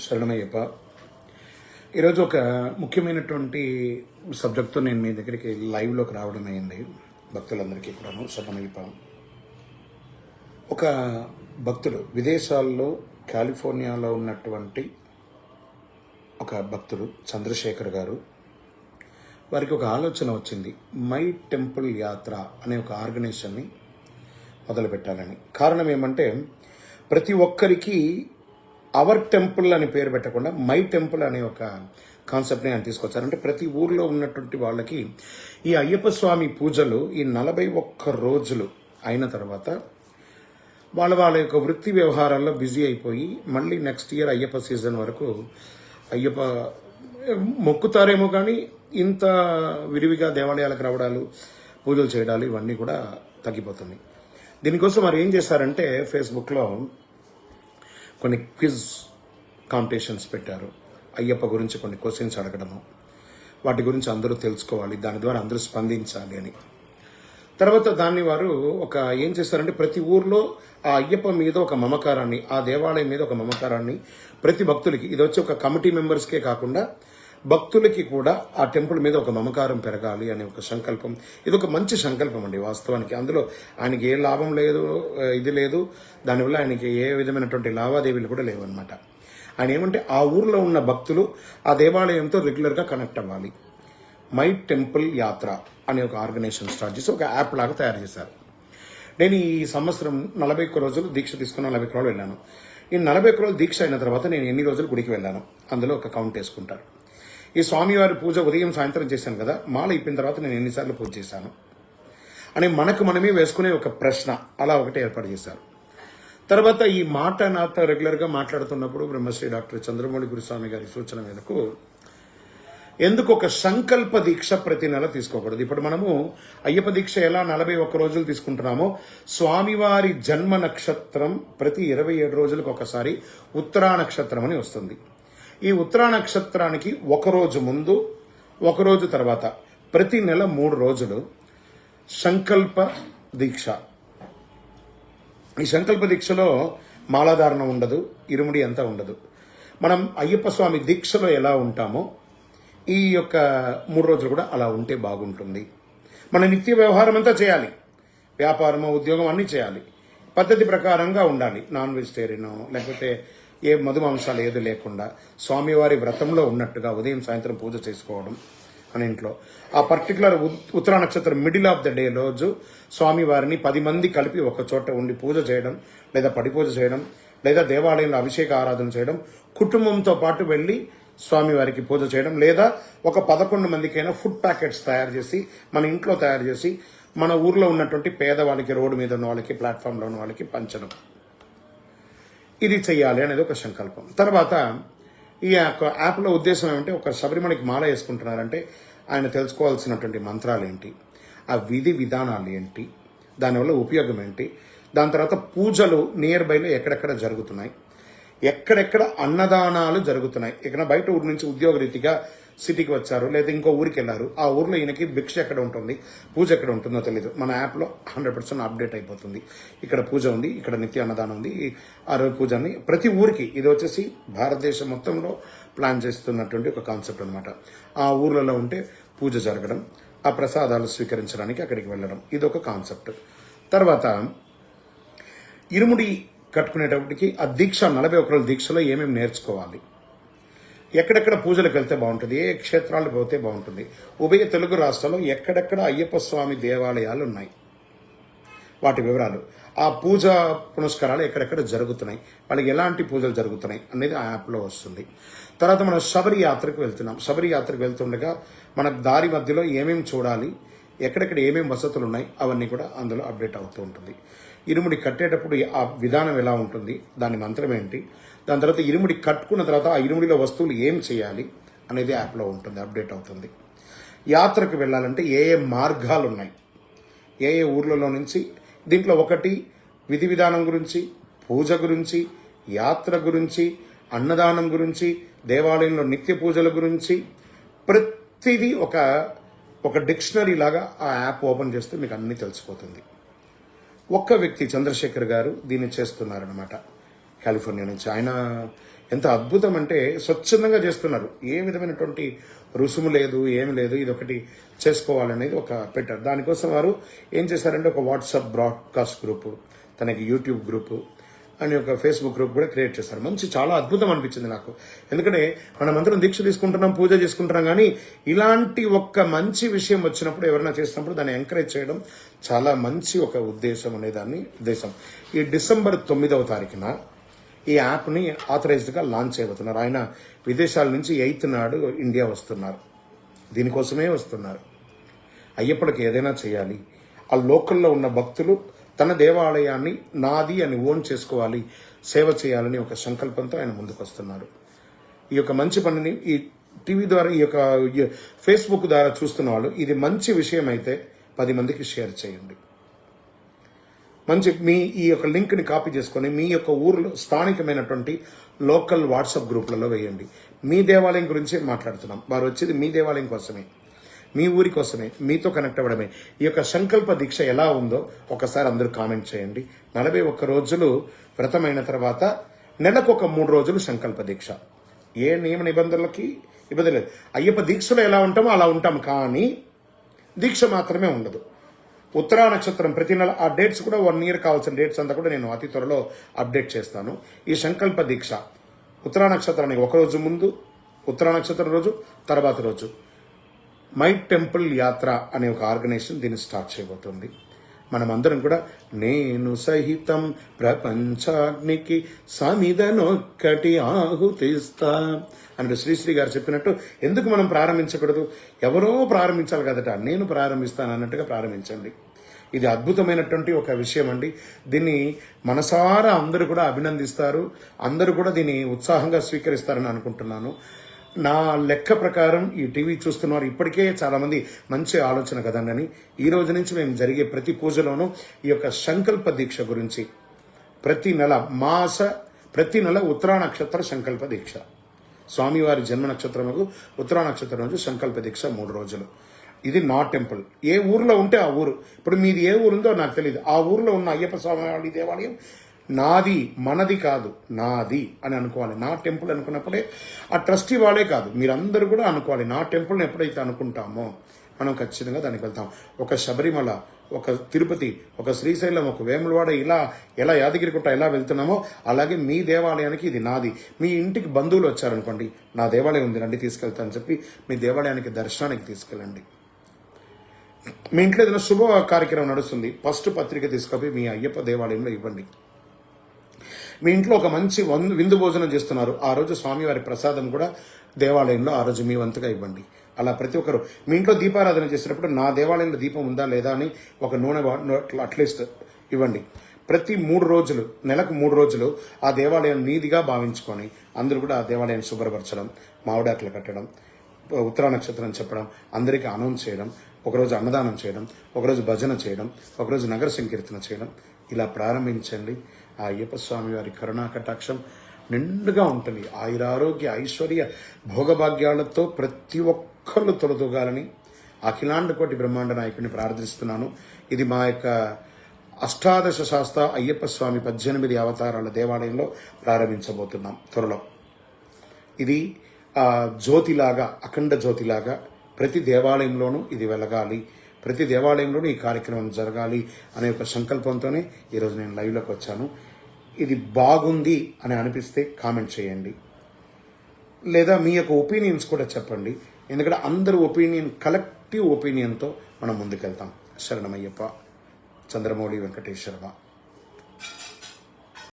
శరణమయ్యప్ప. ఈరోజు ఒక ముఖ్యమైనటువంటి సబ్జెక్ట్తో నేను మీ దగ్గరికి లైవ్లోకి రావడం అయింది. భక్తులందరికీ కూడాను శరణమయ్యప్ప. ఒక భక్తుడు విదేశాల్లో కాలిఫోర్నియాలో ఉన్నటువంటి ఒక భక్తుడు చంద్రశేఖర్ గారు, వారికి ఒక ఆలోచన వచ్చింది. మై టెంపుల్ యాత్ర అనే ఒక ఆర్గనైజేషన్ని మొదలుపెట్టాలని. కారణం ఏమంటే, ప్రతి ఒక్కరికి అవర్ టెంపుల్ అని పేరు పెట్టకుండా మై టెంపుల్ అనే ఒక కాన్సెప్ట్ని ఆయన తీసుకొచ్చారంటే, ప్రతి ఊర్లో ఉన్నటువంటి వాళ్ళకి ఈ అయ్యప్ప స్వామి పూజలు ఈ 41 రోజులు అయిన తర్వాత వాళ్ళ యొక్క వృత్తి వ్యవహారాల్లో బిజీ అయిపోయి మళ్ళీ నెక్స్ట్ ఇయర్ అయ్యప్ప సీజన్ వరకు అయ్యప్ప మొక్కుతారేమో, కానీ ఇంత విరివిగా దేవాలయాలకు రావడాలు, పూజలు చేయడాలు ఇవన్నీ కూడా తగ్గిపోతుంది. దీనికోసం వారు ఏం చేశారంటే, ఫేస్బుక్లో కొన్ని క్విజ్ కాంపిటీషన్స్ పెట్టారు. అయ్యప్ప గురించి కొన్ని క్వశ్చన్స్ అడగడము, వాటి గురించి అందరూ తెలుసుకోవాలి, దాని ద్వారా అందరూ స్పందించాలి అని. తర్వాత దాన్ని వారు ఏం చేస్తారంటే, ప్రతి ఊర్లో ఆ అయ్యప్ప మీద ఒక మమకారాన్ని, ఆ దేవాలయం మీద ఒక మమకారాన్ని ప్రతి భక్తులకి, ఇది వచ్చి ఒక కమిటీ మెంబర్స్కే కాకుండా భక్తులకి కూడా ఆ టెంపుల్ మీద ఒక మమకారం పెరగాలి అనే ఒక సంకల్పం. ఇది ఒక మంచి సంకల్పం అండి వాస్తవానికి. అందులో ఆయనకి ఏ లాభం లేదు, ఇది లేదు, దానివల్ల ఆయనకి ఏ విధమైనటువంటి లావాదేవీలు కూడా లేవన్నమాట. ఆయన ఏమంటే, ఆ ఊర్లో ఉన్న భక్తులు ఆ దేవాలయంతో రెగ్యులర్గా కనెక్ట్ అవ్వాలి. మై టెంపుల్ యాత్ర అనే ఒక ఆర్గనైజేషన్ స్టార్ట్ చేసి ఒక యాప్ లాగా తయారు చేశారు. నేను ఈ సంవత్సరం 41 రోజులు దీక్ష తీసుకున్న 41 రోజులు వెళ్ళాను. ఈ 41 రోజులు దీక్ష అయిన తర్వాత నేను ఎన్ని రోజులు గుడికి వెళ్ళాను అందులో ఒక కౌంట్ వేసుకుంటారు. ఈ స్వామివారి పూజ ఉదయం సాయంత్రం చేశాను కదా, మాల అయిపోయిన తర్వాత నేను ఎన్నిసార్లు పూజ చేశాను అని మనకు మనమే వేసుకునే ఒక ప్రశ్న అలా ఒకటి ఏర్పాటు చేశారు. తర్వాత ఈ మాట నాతో రెగ్యులర్గా మాట్లాడుతున్నప్పుడు బ్రహ్మశ్రీ డాక్టర్ చంద్రమౌళి గురుస్వామి గారి సూచన మేరకు ఎందుకు ఒక సంకల్ప దీక్ష ప్రతి నెల తీసుకోకూడదు. ఇప్పుడు మనము అయ్యప్ప దీక్ష ఎలా 41 రోజులు తీసుకుంటున్నామో, స్వామివారి జన్మ నక్షత్రం ప్రతి 27 రోజులకు ఒకసారి ఉత్తరా నక్షత్రం అని వస్తుంది. ఈ ఉత్తరా నక్షత్రానికి ఒక రోజు ముందు, ఒక రోజు తర్వాత ప్రతి నెల 3 రోజులు సంకల్ప దీక్ష. ఈ సంకల్ప దీక్షలో మాలాధారణ ఉండదు, ఇరుముడి అంతా ఉండదు. మనం అయ్యప్ప స్వామి దీక్షలో ఎలా ఉంటామో ఈ యొక్క 3 రోజులు కూడా అలా ఉంటే బాగుంటుంది. మన నిత్య వ్యవహారం అంతా చేయాలి, వ్యాపారము, ఉద్యోగం అన్నీ చేయాలి, పద్ధతి ప్రకారంగా ఉండాలి. నాన్ వెజిటేరియన్ లేకపోతే ఏ మధుమాంసాలు ఏది లేకుండా స్వామివారి వ్రతంలో ఉన్నట్టుగా ఉదయం సాయంత్రం పూజ చేసుకోవడం మన ఇంట్లో. ఆ పర్టికులర్ ఉత్తరా నక్షత్రం మిడిల్ ఆఫ్ ద డే రోజు స్వామివారిని 10 మంది కలిపి ఒక చోట ఉండి పూజ చేయడం, లేదా పడి పూజ చేయడం, లేదా దేవాలయంలో అభిషేక ఆరాధన చేయడం, కుటుంబంతో పాటు వెళ్ళి స్వామివారికి పూజ చేయడం, లేదా ఒక 11 మందికైనా ఫుడ్ ప్యాకెట్స్ తయారు చేసి మన ఇంట్లో తయారు చేసి మన ఊర్లో ఉన్నటువంటి పేదవాళ్ళకి, రోడ్డు మీద ఉన్న వాళ్ళకి, ప్లాట్ఫామ్లో ఉన్న వాళ్ళకి పంచడం. ఇది చెయ్యాలి అనేది ఒక సంకల్పం. తర్వాత ఈ యాప్లో ఉద్దేశం ఏమంటే, ఒక శబరిమలకి మాల వేసుకుంటున్నారంటే ఆయన తెలుసుకోవాల్సినటువంటి మంత్రాలు ఏంటి, ఆ విధి విధానాలు ఏంటి, దానివల్ల ఉపయోగం ఏంటి, దాని తర్వాత పూజలు నియర్ బైలో ఎక్కడెక్కడ జరుగుతున్నాయి, ఎక్కడెక్కడ అన్నదానాలు జరుగుతున్నాయి. ఇక్కడ బయట ఊరి నుంచి ఉద్యోగ రీతిగా సిటీకి వచ్చారు, లేదా ఇంకో ఊరికి వెళ్ళారు, ఆ ఊర్లో ఈయనకి భిక్ష ఎక్కడ ఉంటుంది, పూజ ఎక్కడ ఉంటుందో తెలియదు. మన యాప్లో 100% అప్డేట్ అయిపోతుంది. ఇక్కడ పూజ ఉంది, ఇక్కడ నిత్య అన్నదానం ఉంది, ఆ రోజు పూజ అని ప్రతి ఊరికి. ఇది వచ్చేసి భారతదేశం మొత్తంలో ప్లాన్ చేస్తున్నటువంటి ఒక కాన్సెప్ట్ అనమాట. ఆ ఊర్లలో ఉంటే పూజ జరగడం, ఆ ప్రసాదాలు స్వీకరించడానికి అక్కడికి వెళ్ళడం, ఇది ఒక కాన్సెప్ట్. తర్వాత ఇరుముడి కట్టుకునేటప్పటికి ఆ దీక్ష 41 రోజుల దీక్షలో ఏమేమి నేర్చుకోవాలి, ఎక్కడెక్కడ పూజలకు వెళ్తే బాగుంటుంది, ఏ క్షేత్రాలకు పోతే బాగుంటుంది, ఉభయ తెలుగు రాష్ట్రాల్లో ఎక్కడెక్కడ అయ్యప్ప స్వామి దేవాలయాలు ఉన్నాయి, వాటి వివరాలు, ఆ పూజా పునస్కారాలు ఎక్కడెక్కడ జరుగుతున్నాయి, వాళ్ళకి ఎలాంటి పూజలు జరుగుతున్నాయి అనేది ఆ యాప్లో వస్తుంది. తర్వాత మనం శబరి యాత్రకు వెళ్తున్నాం. శబరి యాత్రకు వెళ్తుండగా మన దారి మధ్యలో ఏమేమి చూడాలి, ఎక్కడెక్కడ ఏమేమి వసతులు ఉన్నాయి, అవన్నీ కూడా అందులో అప్డేట్ అవుతూ ఉంటుంది. ఇరుముడి కట్టేటప్పుడు ఆ విధానం ఎలా ఉంటుంది, దాని మంత్రం ఏంటి, దాని తర్వాత ఇరుముడి కట్టుకున్న తర్వాత ఆ ఇరుముడిలో వస్తువులు ఏం చేయాలి అనేది యాప్లో ఉంటుంది, అప్డేట్ అవుతుంది. యాత్రకు వెళ్ళాలంటే ఏ ఏ మార్గాలు ఉన్నాయి, ఏ ఏ ఊర్లలో నుంచి, దీంట్లో ఒకటి విధి విధానం గురించి, పూజ గురించి, యాత్ర గురించి, అన్నదానం గురించి, దేవాలయంలో నిత్య పూజల గురించి ప్రతిదీ ఒక డిక్షనరీ లాగా ఆ యాప్ ఓపెన్ చేస్తే మీకు అన్నీ తెలిసిపోతుంది. ఒక్క వ్యక్తి చంద్రశేఖర్ గారు దీన్ని చేస్తున్నారనమాట. కాలిఫోర్నియా నుంచి. ఆయన ఎంత అద్భుతం అంటే స్వచ్ఛందంగా చేస్తున్నారు. ఏ విధమైనటువంటి రుసుము లేదు, ఏమి లేదు, ఇది ఒకటి చేసుకోవాలనేది ఒక పెట్టారు. దానికోసం వారు ఏం చేశారంటే ఒక వాట్సాప్ బ్రాడ్కాస్ట్ గ్రూపు, తనకి యూట్యూబ్ గ్రూపు అని ఒక ఫేస్బుక్ గ్రూప్ కూడా క్రియేట్ చేస్తారు. చాలా అద్భుతం అనిపించింది నాకు. ఎందుకంటే మనమందరం దీక్ష తీసుకుంటున్నాం, పూజ చేసుకుంటున్నాం, కానీ ఇలాంటి ఒక్క మంచి విషయం వచ్చినప్పుడు, ఎవరైనా చేసినప్పుడు దాన్ని ఎంకరేజ్ చేయడం చాలా మంచి ఒక ఉద్దేశం అనేదాన్ని ఉద్దేశం. ఈ డిసెంబర్ 9వ తారీఖున ఈ యాప్ని ఆథరైజ్డ్గా లాంచ్ చేయబోతున్నారు. ఆయన విదేశాల నుంచి 8th నాడు ఇండియా వస్తున్నారు. దీనికోసమే వస్తున్నారు. అయ్యప్పటికి ఏదైనా చేయాలి, ఆ లోకల్లో ఉన్న భక్తులు తన దేవాలయాన్ని నాది అని ఓన్ చేసుకోవాలి, సేవ చేయాలని ఒక సంకల్పంతో ఆయన ముందుకు వస్తున్నారు. ఈ యొక్క మంచి పనిని ఈ టీవీ ద్వారా, ఈ యొక్క ఫేస్బుక్ ద్వారా చూస్తున్న వాళ్ళు, ఇది మంచి విషయం అయితే 10 మందికి షేర్ చేయండి. మీ ఈ యొక్క లింక్ని కాపీ చేసుకొని మీ యొక్క ఊర్లో స్థానికమైనటువంటి లోకల్ వాట్సాప్ గ్రూప్లలో వేయండి. మీ దేవాలయం గురించే మాట్లాడుతున్నాం. వారు వచ్చేది మీ దేవాలయం కోసమే, మీ ఊరి కోసమే, మీతో కనెక్ట్ అవ్వడమే. ఈ యొక్క సంకల్ప దీక్ష ఎలా ఉందో ఒకసారి అందరూ కామెంట్ చేయండి. 41 రోజులు వ్రతమైన తర్వాత నెలకు ఒక 3 రోజులు సంకల్ప దీక్ష. ఏ నియమ నిబంధనలకి ఇబ్బంది లేదు. అయ్యప్ప దీక్షలో ఎలా ఉంటామో అలా ఉంటాం, కానీ దీక్ష మాత్రమే ఉండదు. ఉత్తరా నక్షత్రం ప్రతి నెల, ఆ డేట్స్ కూడా 1 year కావాల్సిన డేట్స్ అంతా కూడా నేను అతి త్వరలో అప్డేట్ చేస్తాను. ఈ సంకల్ప దీక్ష ఉత్తరా నక్షత్రానికి ఒక రోజు ముందు, ఉత్తరా నక్షత్రం రోజు, తర్వాత రోజు మై టెంపుల్ యాత్ర అనే ఒక ఆర్గనైజేషన్ దీన్ని స్టార్ట్ చేయబోతుంది. మనమందరం కూడా నేను సహితం ప్రపంచాగ్నికి సమిదనొక్కటి ఆహుతిస్తా అని శ్రీశ్రీ గారు చెప్పినట్టు, ఎందుకు మనం ప్రారంభించకూడదు? ఎవరో ప్రారంభించాలి కదట, నేను ప్రారంభిస్తాను అన్నట్టుగా ప్రారంభించండి. ఇది అద్భుతమైనటువంటి ఒక విషయం అండి. దీన్ని మనసారా అందరూ కూడా అభినందిస్తారు, అందరూ కూడా దీన్ని ఉత్సాహంగా స్వీకరిస్తారని అనుకుంటున్నాను. నా లెక్క ప్రకారం ఈ టీవీ చూస్తున్నారు ఇప్పటికే చాలామంది మంచి ఆలోచన కదండి. ఈ రోజు నుంచి మేము జరిగే ప్రతి పూజలోనూ ఈ యొక్క సంకల్ప దీక్ష గురించి ప్రతి నెల ఉత్తరా నక్షత్ర సంకల్ప దీక్ష, స్వామివారి జన్మ నక్షత్రముకు ఉత్తరా నక్షత్రం రోజు సంకల్ప దీక్ష 3 రోజులు. ఇది నా టెంపుల్. ఏ ఊర్లో ఉంటే ఆ ఊరు, ఇప్పుడు మీది ఏ ఊరు ఉందో నాకు తెలియదు, ఆ ఊర్లో ఉన్న అయ్యప్ప స్వామి దేవాలయం నాది, మనది కాదు, నాది అని అనుకోవాలి. నా టెంపుల్ అనుకున్నప్పుడే ఆ ట్రస్టీ వాళ్ళే కాదు, మీరందరూ కూడా అనుకోవాలి. నా టెంపుల్ని ఎప్పుడైతే అనుకుంటామో మనం ఖచ్చితంగా దానికి వెళ్తాం. ఒక శబరిమల, ఒక తిరుపతి, ఒక శ్రీశైలం, ఒక వేములవాడ, ఎలా యాదగిరిగుట్ట ఎలా వెళ్తున్నామో అలాగే మీ దేవాలయానికి ఇది నాది. మీ ఇంటికి బంధువులు వచ్చారనుకోండి, నా దేవాలయం ఉంది రండి తీసుకెళ్తానని చెప్పి మీ దేవాలయానికి దర్శనానికి తీసుకెళ్ళండి. మీ ఇంట్లో ఏదైనా శుభ కార్యక్రమం నడుస్తుంది, ఫస్ట్ పత్రిక తీసుకొని మీ అయ్యప్ప దేవాలయంలో ఇవ్వండి. మీ ఇంట్లో ఒక మంచి విందు భోజనం చేస్తున్నారు, ఆ రోజు స్వామివారి ప్రసాదం కూడా దేవాలయంలో ఆ రోజు మీ వంతుగా ఇవ్వండి. అలా ప్రతి ఒక్కరు మీ ఇంట్లో దీపారాధన చేసినప్పుడు నా దేవాలయంలో దీపం ఉందా లేదా అని ఒక నూనె అట్లీస్ట్ ఇవ్వండి. ప్రతి 3 రోజులు, నెలకు 3 రోజులు ఆ దేవాలయం నీదిగా భావించుకొని అందరూ కూడా ఆ దేవాలయాన్ని శుభ్రపరచడం, మామిడాకులు కట్టడం, ఉత్తరా నక్షత్రం చెప్పడం, అందరికీ అనౌన్స్ చేయడం, ఒకరోజు అన్నదానం చేయడం, ఒకరోజు భజన చేయడం, ఒకరోజు నగర సంకీర్తన చేయడం, ఇలా ప్రారంభించండి. ఆ అయ్యప్ప స్వామి వారి కరుణా కటాక్షం నిండుగా ఉంటుంది. ఆయురారోగ్య ఐశ్వర్య భోగభాగ్యాలతో ప్రతి ఒక్కళ్ళు తొలతూగాలని అఖిలాండ కోటి బ్రహ్మాండ నాయకుడిని ప్రార్థిస్తున్నాను. ఇది మా యొక్క అష్టాదశ శాస్త్ర అయ్యప్ప స్వామి 18 అవతారాల దేవాలయంలో ప్రారంభించబోతున్నాం త్వరలో. ఇది జ్యోతిలాగా, అఖండ జ్యోతిలాగా ప్రతి దేవాలయంలోనూ ఇది వెలగాలి, ప్రతి దేవాలయంలోనూ ఈ కార్యక్రమం జరగాలి అనే ఒక సంకల్పంతోనే ఈరోజు నేను లైవ్లోకి వచ్చాను. ఇది బాగుంది అని అనిపిస్తే కామెంట్ చేయండి, లేదా మీ యొక్క ఒపీనియన్స్ కూడా చెప్పండి. ఎందుకంటే అందరూ కలెక్టివ్ ఒపీనియన్తో మనం ముందుకెళ్తాం. శరణమయ్యప్ప. చంద్రమౌళి వెంకటేశ్వర.